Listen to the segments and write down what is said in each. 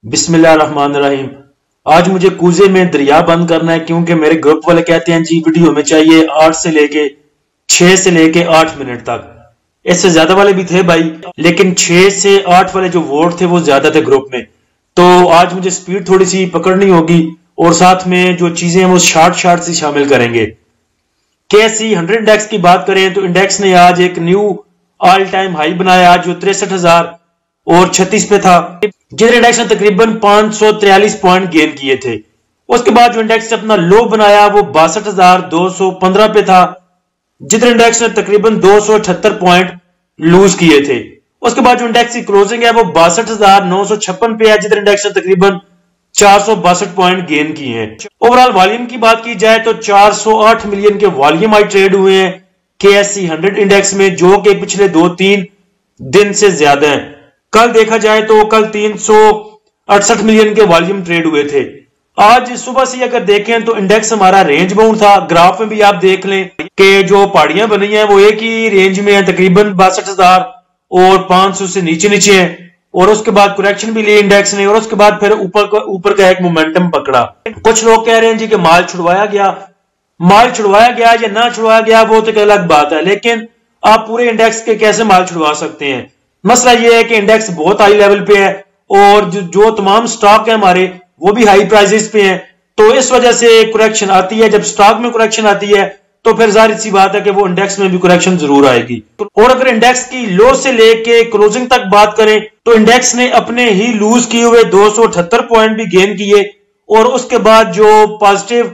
बिस्मिल्लाहिर्रहमानिर्रहीम। आज मुझे कूजे में दरिया बंद करना है क्योंकि मेरे ग्रुप वाले कहते हैं जी वीडियो में चाहिए 6 से लेके 8 मिनट तक। इससे ज्यादा वाले भी थे भाई, लेकिन 6 से 8 वाले जो वोट थे वो ज्यादा थे ग्रुप में। तो आज मुझे स्पीड थोड़ी सी पकड़नी होगी और साथ में जो चीजें हैं वो शार्ट सी शामिल करेंगे। KSE 100 इंडेक्स की बात करें तो इंडेक्स ने आज एक न्यू ऑल टाइम हाई बनाया, आज जो 63,036 पे था, जिधर इंडेक्स ने तकरीबन 543 पॉइंट गेन किए थे। उसके बाद जो इंडेक्स ने अपना लो बनाया वो 62,215 पे था, जिधर इंडेक्स ने तकरीबन 278 पॉइंट लूज किए थे। उसके बाद जो इंडेक्स की क्लोजिंग है वो 62,956 पे है, जिधर इंडेक्स ने तकरीबन 462 पॉइंट गेन किए हैं। ओवरऑल वॉल्यूम की बात की जाए तो 408 मिलियन के वॉल्यूम आज ट्रेड हुए हैं KSE 100 इंडेक्स में, जो कि पिछले 2-3 दिन से ज्यादा है। कल देखा जाए तो कल 368 मिलियन के वॉल्यूम ट्रेड हुए थे। आज सुबह से अगर देखें तो इंडेक्स हमारा रेंज बाउंड था। ग्राफ में भी आप देख लें कि जो पहाड़ियां बनी हैं वो एक ही रेंज में है, तकरीबन 62,000 और 500 से नीचे है, और उसके बाद करेक्शन भी ली इंडेक्स ने, और उसके बाद फिर ऊपर का एक मोमेंटम पकड़ा। कुछ लोग कह रहे हैं जी कि माल छुड़वाया गया या ना छुड़वाया गया वो तो एक अलग बात है, लेकिन आप पूरे इंडेक्स के कैसे माल छुड़वा सकते हैं। मसला यह है कि इंडेक्स बहुत हाई लेवल पे है और जो तमाम स्टॉक है हमारे वो भी हाई प्राइसेस पे हैं, तो इस वजह से करेक्शन आती है। जब स्टॉक में करेक्शन आती है तो फिर जाहिर सी बात है कि वो इंडेक्स में भी करेक्शन जरूर आएगी। और अगर इंडेक्स की लो से लेके क्लोजिंग तक बात करें तो इंडेक्स ने अपने ही लूज किए हुए 278 पॉइंट भी गेन किए, और उसके बाद जो पॉजिटिव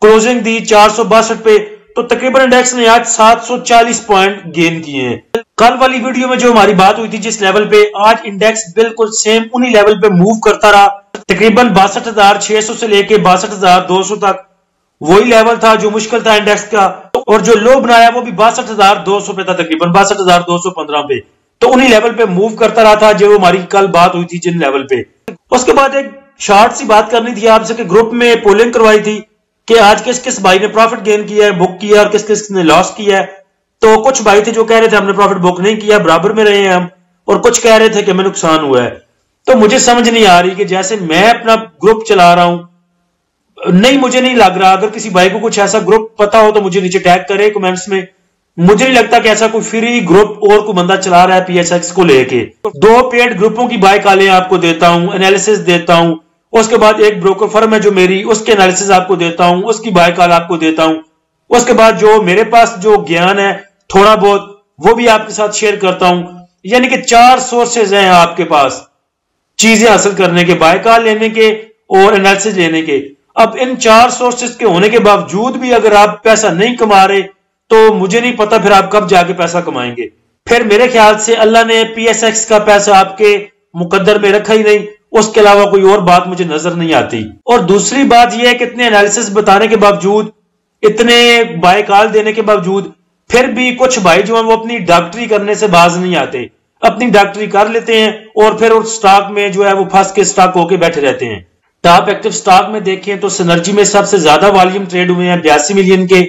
क्लोजिंग दी 462 पे, तो तकरीबन इंडेक्स ने आज 740 पॉइंट गेन किए हैं। कल वाली वीडियो में जो हमारी बात हुई थी जिस लेवल पे, आज इंडेक्स बिल्कुल सेम उन्हीं लेवल पे मूव करता रहा। तकरीबन 62,600 से लेके 62,200 तक वही लेवल था जो मुश्किल था इंडेक्स का, और जो लो बनाया वो भी 62,200 पे था, तकरीबन 62,215 पे। तो उन्हीं लेवल पे मूव करता रहा था जो हमारी कल बात हुई थी जिन लेवल पे। उसके बाद एक शॉर्ट सी बात करनी थी आपसे कि ग्रुप में पोलिंग करवाई थी कि आज किस किस भाई ने प्रॉफिट गेन किया है, बुक किया, और किस किस ने लॉस किया है। तो कुछ भाई थे जो कह रहे थे हमने प्रॉफिट बुक नहीं किया, बराबर में रहे हैं हम, और कुछ कह रहे थे कि हमें नुकसान हुआ है। तो मुझे समझ नहीं आ रही कि जैसे मैं अपना ग्रुप चला रहा हूं, नहीं मुझे नहीं लग रहा, अगर किसी भाई को कुछ ऐसा ग्रुप पता हो तो मुझे नीचे टैग करे कमेंट्स में। मुझे नहीं लगता कि ऐसा कोई फ्री ग्रुप और कोई बंदा चला रहा है PSX को लेके। 2 पेड ग्रुपों की बाय कॉलें आपको देता हूं, एनालिसिस देता हूं, उसके बाद एक ब्रोकर फर्म है जो मेरी, उसके एनालिसिस आपको देता हूं, उसकी बाय कॉल आपको देता हूं। उसके बाद जो मेरे पास जो ज्ञान है थोड़ा बहुत वो भी आपके साथ शेयर करता हूं। यानी कि 4 सोर्सेज हैं आपके पास चीजें हासिल करने के, बाय कॉल लेने के और एनालिसिस लेने के। अब इन 4 सोर्सेज के होने के बावजूद भी अगर आप पैसा नहीं कमा रहे तो मुझे नहीं पता फिर आप कब जाके पैसा कमाएंगे। फिर मेरे ख्याल से अल्लाह ने PSX का पैसा आपके मुकद्दर में रखा ही नहीं, उसके अलावा कोई और बात मुझे नजर नहीं आती। और दूसरी बात यह है कि इतने एनालिसिस बताने के बावजूद, इतने बाय कॉल देने के बावजूद, फिर भी कुछ भाई जो हैं वो अपनी डॉक्टरी करने से बाज नहीं आते, अपनी डॉक्टरी कर लेते हैं और फिर उस स्टॉक में जो है वो फंस के स्टॉक होके बैठे रहते हैं। टॉप एक्टिव स्टॉक में देखें तो सिनर्जी में सबसे ज्यादा वॉल्यूम ट्रेड हुए हैं 82 मिलियन के।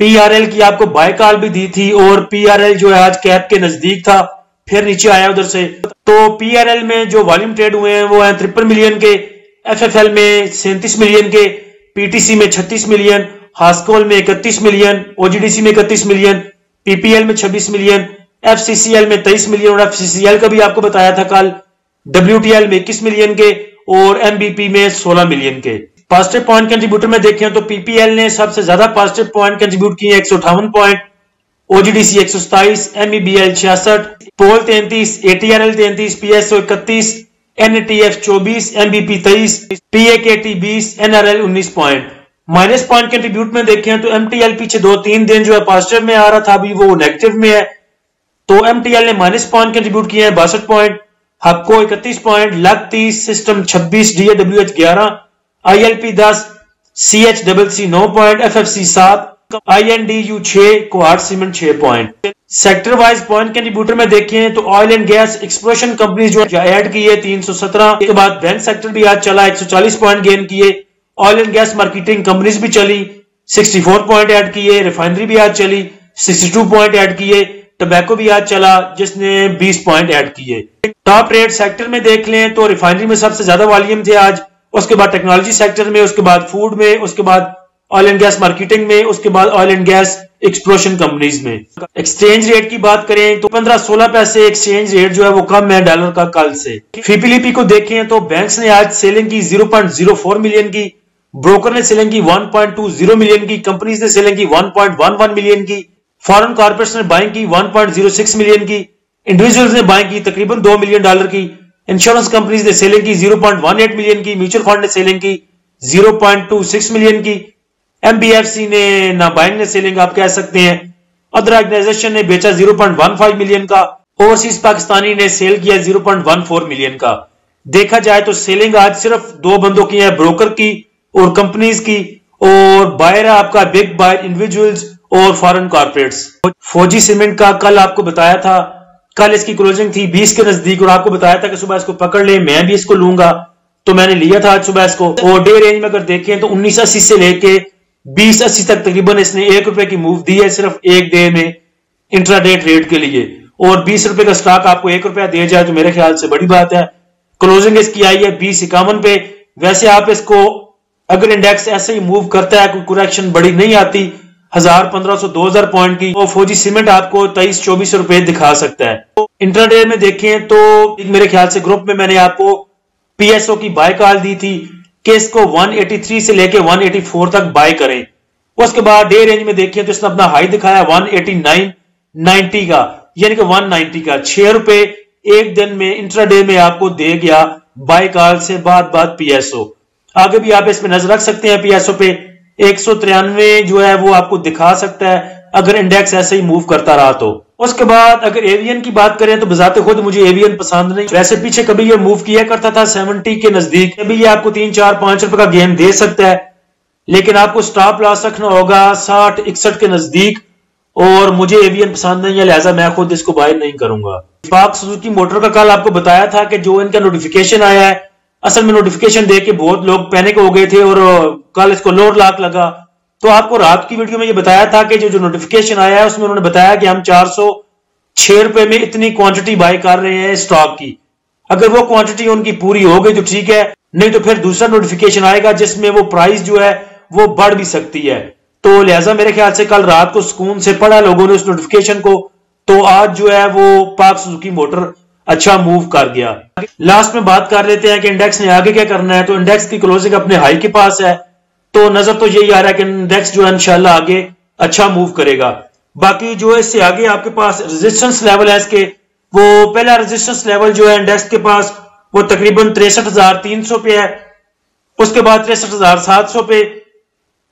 PRL की आपको बाय कॉल भी दी थी और PRL जो है आज कैप के नजदीक था, फिर नीचे आया उधर से। तो PRL में जो वॉल्यूम ट्रेड हुए हैं वो है 53 मिलियन के, FFL में 37 मिलियन के, PTC में 36 मिलियन, हास्कोल में 31 मिलियन, OGDC में 31 मिलियन, PPL में 26 मिलियन, FCCL में 23 मिलियन, और FCCL का भी आपको बताया था कल, WTL में 21 मिलियन के, और MBP में 16 मिलियन के। पॉजिटिव पॉइंट कंट्रीब्यूटर में देखें तो PPL ने सबसे ज्यादा पॉजिटिव पॉइंट कंट्रीब्यूट किए 158 पॉइंट, OGDC 127, MEBL 66, पोल 33, ATRL 33, PSO 31, NATF 24, MBP 23, PAKT 20, NRL 19 point. Minus point contribute में देखें तो MTL पीछे 2-3 दिन जो है पॉजिटिव में आ रहा था, अभी वो नेगेटिव में है, तो MTL ने माइनस पॉइंट कंट्रीब्यूट किए हैं 62 पॉइंट, हबको 31 पॉइंट, लक 30, system 26, DAWH 11, ILP 10, CHCC 9 point, FFC 7, INDU 6, क्वार्ट cement 6 point. Sector wise point contributor में देखें तो oil and gas exploration company जो ऐड की है 317 के बाद बैंक सेक्टर भी आज चला 140 पॉइंट गेन किए, oil and gas marketing companies भी चली 64 पॉइंट ऐड किए, रिफाइनरी भी आज चली 62 पॉइंट ऐड किए, टबैको भी आज चला जिसने 20 पॉइंट ऐड किए। टॉप रेट सेक्टर में देख लें तो रिफाइनरी में सबसे ज्यादा वॉल्यूम थे आज, उसके बाद टेक्नोलॉजी सेक्टर में, उसके बाद फूड में, उसके बाद ऑयल एंड गैस मार्केटिंग में, उसके बाद oil and gas explosion companies में। एक्सचेंज रेट की बात करें तो 15-16 पैसे एक्सचेंज रेट जो है वो कम है डॉलर का कल से। फीपीलीपी को देखें तो बैंक्स ने आज सेलिंग की 0.04 मिलियन की, ब्रोकर ने सेलिंग की 1.20 मिलियन की, कंपनीज ने सेलिंग की 1.11 मिलियन की, फॉरेन कॉर्पोरेट्स ने बाइंग की 1.06 मिलियन की, इंडिविजुअल्स ने बाइंग की तकरीबन $2 मिलियन की, इंश्योरेंस कंपनीज ने सेलिंग की 0.18 मिलियन की, म्यूचुअल फंड ने सेलिंग की 0.26 मिलियन की, एमबीएफसी ने ना बाइंग ने सेलिंग आप कह सकते हैं, अदर ऑर्गेनाइजेशन ने बेचा 0.15 मिलियन का, ओवरसीज पाकिस्तानी ने सेल किया 0.14 मिलियन का। देखा जाए तो सेलिंग आज सिर्फ दो बंदों की है, ब्रोकर की और कंपनीज की, और बायर है आपका बिग बायर इंडिविजुअल्स और फॉरेन कॉर्पोरेट्स। फौजी सीमेंट का कल आपको बताया था, कल इसकी क्लोजिंग थी 20 के नजदीक और आपको बताया था कि सुबह इसको पकड़ ले, मैं भी इसको लूंगा, तो मैंने लिया था आज सुबह इसको। और डे रेंज में अगर देखें तो 1980 से लेके 2080 तक तकरीबन इसने ₹1 की मूव दी है सिर्फ एक डे में इंट्राडे ट्रेड के लिए, और ₹20 का स्टॉक आपको ₹1 दे जाए तो मेरे ख्याल से बड़ी बात है। क्लोजिंग इसकी आई है 2051 पे। वैसे आप इसको अगर इंडेक्स ऐसे ही मूव करता है, कोई करेक्शन बड़ी नहीं आती 1000, 1500, 2000 पॉइंट की, तो फौजी सीमेंट आपको 23-24 रुपए दिखा सकता है। इंट्राडे में देखें तो मेरे ख्याल से ग्रुप में मैंने आपको पीएसओ की बाय कॉल दी थी कि इसको 183 से लेके 184 तक बाय करें। उसके बाद डे रेंज में देखें तो इसने अपना हाई दिखाया 189.90 का, यानी कि 190 का, ₹6 एक दिन में इंट्राडे में आपको दे गया बाय कॉल से बाद पीएसओ। आगे भी आप इस पे नजर रख सकते हैं, पीएसओ पे 193 जो है वो आपको दिखा सकता है अगर इंडेक्स ऐसे ही मूव करता रहा तो। उसके बाद अगर एवियन की बात करें तो बजाते खुद मुझे एवियन पसंद नहीं, वैसे पीछे कभी ये मूव किया करता था 70 के नजदीक, कभी ये आपको 3, 4, 5 रुपए का गेन दे सकता है, लेकिन आपको स्टॉप लॉस रखना होगा 60-61 के नजदीक, और मुझे एवियन पसंद नहीं है, लिहाजा मैं खुद इसको बाय नहीं करूंगा। पाक सुजुकी मोटर का कल आपको बताया था कि जो इनका नोटिफिकेशन आया है, असल में नोटिफिकेशन देख के बहुत लोग पैनिक हो गए थे और कल इसको लोअर लॉक लगा, तो आपको रात की वीडियो में ये बताया था कि जो नोटिफिकेशन आया है उसमें उन्होंने बताया कि हम 406 रुपए में इतनी क्वांटिटी बाय कर रहे हैं स्टॉक की। अगर वो क्वांटिटी उनकी पूरी हो गई तो ठीक है, नहीं तो फिर दूसरा नोटिफिकेशन आएगा जिसमें वो प्राइस जो है वो बढ़ भी सकती है। तो लिहाजा मेरे ख्याल से कल रात को सुकून से पढ़ा लोगों ने उस नोटिफिकेशन को, तो आज जो है वो पाक सुजुकी मोटर अच्छा मूव कर गया। लास्ट में बात कर लेते हैं कि इंडेक्स ने आगे क्या करना है। तो इंडेक्स की क्लोजिंग अपने हाई के पास है, तो नजर तो यही आ रहा है कि इंडेक्स जो है इंशाल्लाह आगे अच्छा मूव करेगा। बाकी जो है इससे आगे आपके पास रेजिस्टेंस लेवल है इसके, वो पहला रेजिस्टेंस लेवल जो है इंडेक्स के पास वो तकरीबन 63,300 पे है, उसके बाद 63,700 पे,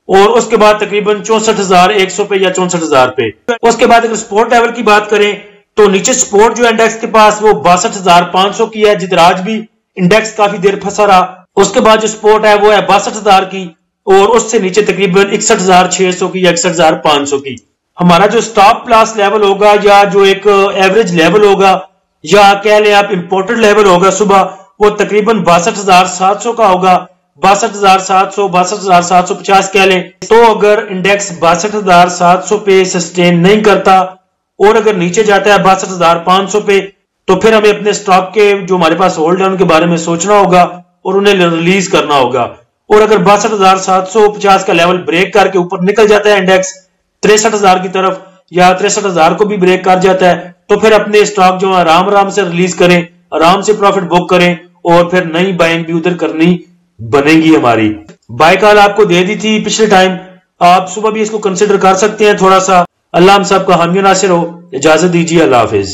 और उसके बाद तकरीबन 64,100 पे या 64,000 पे। उसके बाद अगर सपोर्ट लेवल की बात करें तो नीचे सपोर्ट जो इंडेक्स के पास वो 62,500 की है, जिधर आज भी इंडेक्स काफी देर फंसा रहा। उसके बाद जो सपोर्ट है वो है 62,000 की, और उससे नीचे तकरीबन 61,600 की या 61,500 की। हमारा जो स्टॉप लॉस लेवल होगा या जो एक एवरेज लेवल होगा या कह लें आप इंपोर्टेड लेवल होगा सुबह, वो तकरीबन 62,700 का होगा। 62,700, 62,750 कह लें। तो अगर इंडेक्स 62,700 पे सस्टेन नहीं करता और अगर नीचे जाता है 62,500 पे, तो फिर हमें अपने स्टॉक के जो हमारे पास होल्ड है उनके बारे में सोचना होगा और उन्हें रिलीज करना होगा। और अगर 62,750 का लेवल ब्रेक करके ऊपर निकल जाता है इंडेक्स 63,000 की तरफ या 63,000 को भी ब्रेक कर जाता है, तो फिर अपने स्टॉक जो आराम से रिलीज करें, आराम से प्रॉफिट बुक करें, और फिर नई बाइंग भी उधर करनी बनेगी हमारी। बाय कॉल आपको दे दी थी पिछले टाइम, आप सुबह भी इसको कंसिडर कर सकते हैं थोड़ा सा। अल्लाह हम सबका हामी नासिर हो। इजाजत दीजिए, अल्लाह हाफिज।